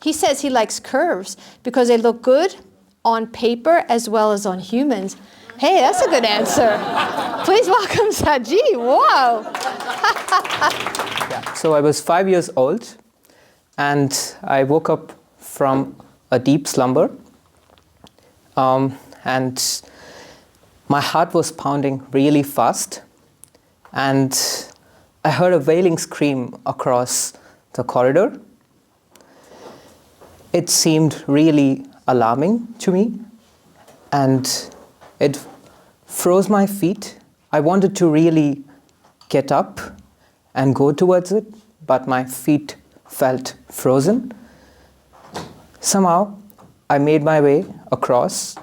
He says he likes curves because they look good on paper as well as on humans. Hey, that's a good answer. Please welcome Sanjiv. Wow. Yeah. So I was 5 years old, and I woke up from a deep slumber, and my heart was pounding really fast, and I heard a wailing scream across the corridor. It seemed really alarming to me, and it froze my feet. I wanted to really get up and go towards it, but my feet felt frozen. Somehow, I made my way across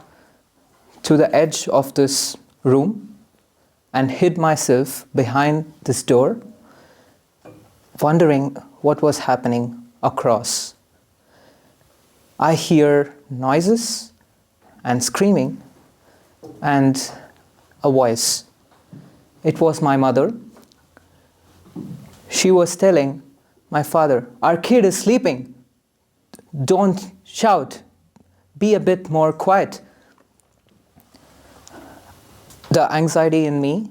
to the edge of this room and hid myself behind this door, wondering what was happening across. I hear noises and screaming and a voice. It was my mother. She was telling my father, "Our kid is sleeping. Don't shout. Be a bit more quiet." The anxiety in me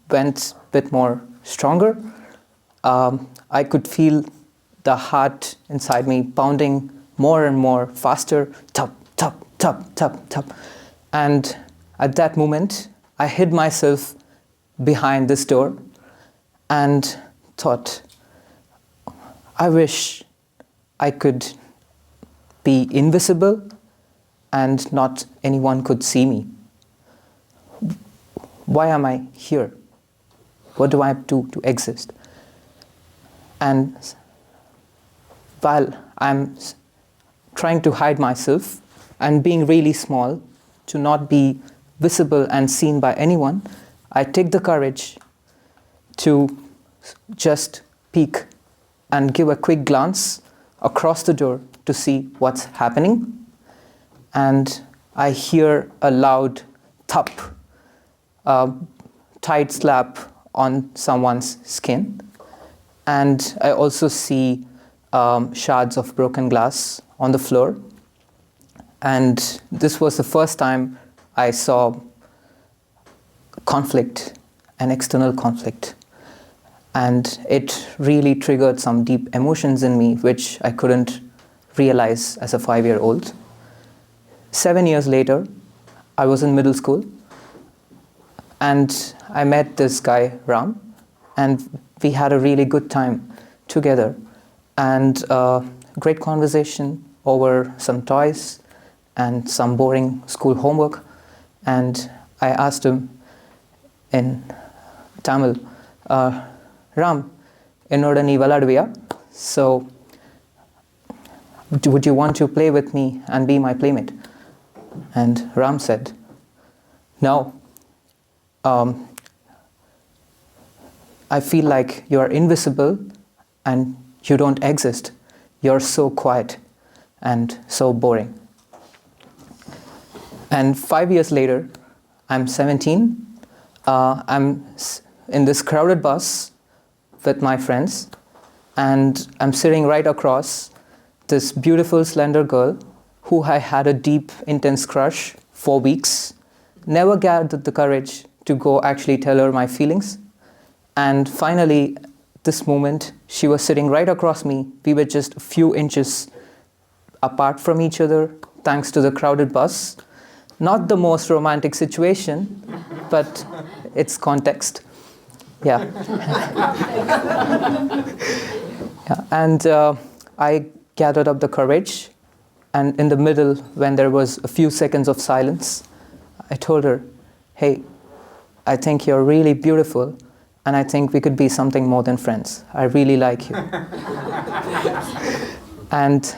went a bit more stronger. I could feel the heart inside me pounding more and more faster, tap, tap, tap, tap, tap. And at that moment, I hid myself behind this door and thought, I wish I could be invisible and not anyone could see me. Why am I here? What do I do to exist? And while I'm trying to hide myself and being really small to not be visible and seen by anyone, I take the courage to just peek and give a quick glance across the door to see what's happening. And I hear a loud thump, a tight slap on someone's skin. And I also see shards of broken glass on the floor. And this was the first time I saw conflict, an external conflict. And it really triggered some deep emotions in me, which I couldn't realize as a 5-year-old. 7 years later, I was in middle school, and I met this guy, Ram, and we had a really good time together. And great conversation over some toys and some boring school homework. And I asked him in Tamil, Ram, ennoda nee viladuviya? So, would you want to play with me and be my playmate? And Ram said, no. I feel like you're invisible and you don't exist. You're so quiet and so boring. And 5 years later, I'm 17. I'm in this crowded bus with my friends, and I'm sitting right across this beautiful, slender girl who I had a deep, intense crush for weeks. Never gathered the courage to go actually tell her my feelings. And finally, this moment, she was sitting right across me. We were just a few inches apart from each other, thanks to the crowded bus. Not the most romantic situation, but its context. Yeah. Yeah. And I gathered up the courage, and in the middle, when there was a few seconds of silence, I told her, hey, I think you're really beautiful, and I think we could be something more than friends. I really like you. And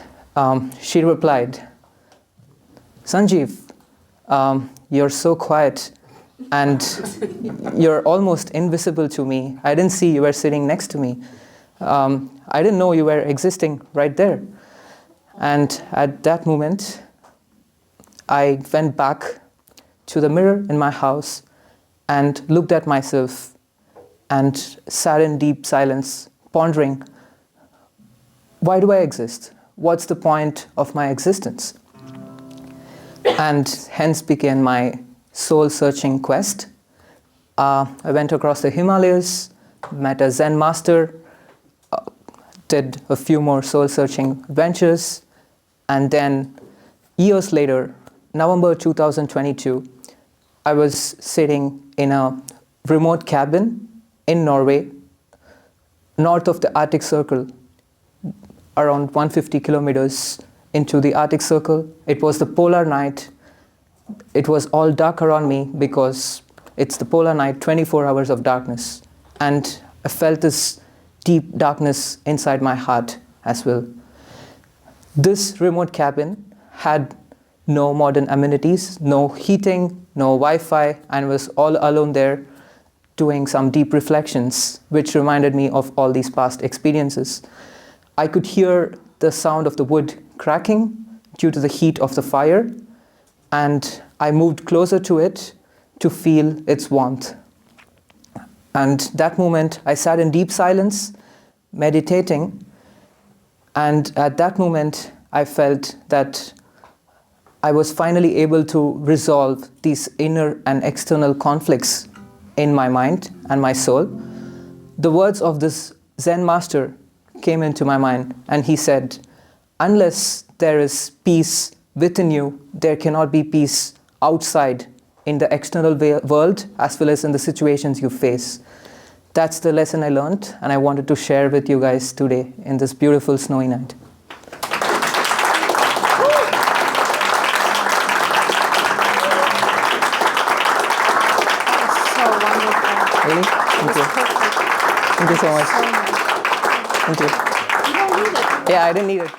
she replied, Sanjiv, you're so quiet, and you're almost invisible to me. I didn't see you were sitting next to me. I didn't know you were existing right there. And at that moment, I went back to the mirror in my house and looked at myself and sat in deep silence, pondering, why do I exist? what's the point of my existence? And hence began my soul-searching quest. I went across the Himalayas, met a Zen master, did a few more soul-searching ventures, and then years later, November 2022, I was sitting in a remote cabin in Norway, north of the Arctic Circle, around 150 kilometers into the Arctic Circle. It was the polar night. It was all dark around me because it's the polar night, 24 hours of darkness. And I felt this deep darkness inside my heart as well. This remote cabin had no modern amenities, no heating, no Wi-Fi, and was all alone there doing some deep reflections, which reminded me of all these past experiences. I could hear the sound of the wood cracking due to the heat of the fire, and I moved closer to it to feel its warmth. And that moment, I sat in deep silence, meditating, and at that moment, I felt that I was finally able to resolve these inner and external conflicts in my mind and my soul. The words of this Zen master came into my mind, and he said, unless there is peace within you, there cannot be peace outside in the external world as well as in the situations you face. That's the lesson I learned, and I wanted to share with you guys today in this beautiful snowy night. Really? Thank you. Thank you so much. Thank you. You don't need it. Yeah, I didn't need it.